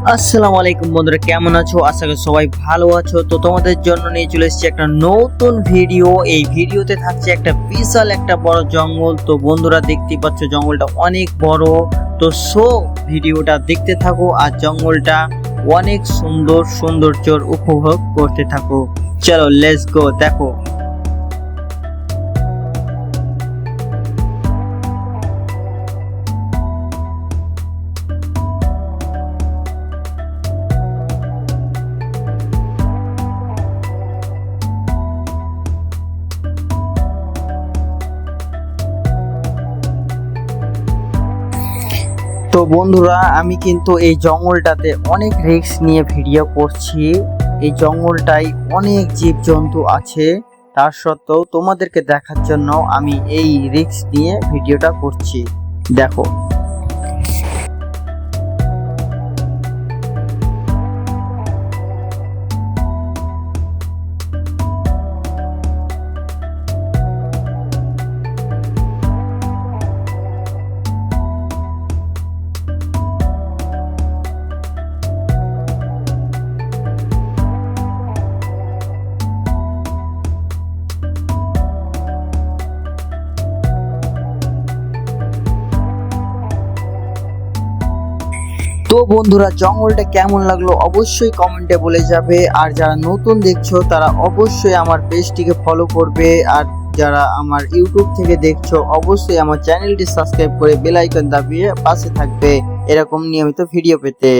আসসালামু আলাইকুম বন্ধুরা, কেমন আছো? আশা করি সবাই ভালো আছো। তো তোমাদের জন্য নিয়ে চলে এসেছি একটা নতুন ভিডিও। এই ভিডিওতে থাকছে একটা বিশাল একটা বড় জঙ্গল। তো বন্ধুরা দেখতেই পাচ্ছ জঙ্গলটা অনেক বড়। তো ভিডিওটা দেখতে থাকো আর জঙ্গলটা অনেক সুন্দর সৌন্দর্যর উপভোগ করতে থাকো। চলো লেটস গো, দেখো। তো বন্ধুরা, আমি কিন্তু এই জঙ্গলটাতে অনেক রিস্ক নিয়ে ভিডিও করছি। এই জঙ্গলটায় অনেক জীবজন্তু আছে, তার সত্ত্বেও তোমাদেরকে দেখার জন্য আমি এই রিস্ক নিয়ে ভিডিওটা করছি। দেখো। তো বন্ধুরা, জঙ্গলটা কেমন লাগলো অবশ্যই কমেন্টে বলে যাবে। আর যারা নতুন দেখছো তারা অবশ্যই আমার পেজটিকে ফলো করবে। আর যারা আমার ইউটিউব থেকে দেখছো অবশ্যই আমার চ্যানেলটি সাবস্ক্রাইব করে বেল আইকন দাবিয়ে পাশে থাকবে এরকম নিয়মিত ভিডিও পেতে।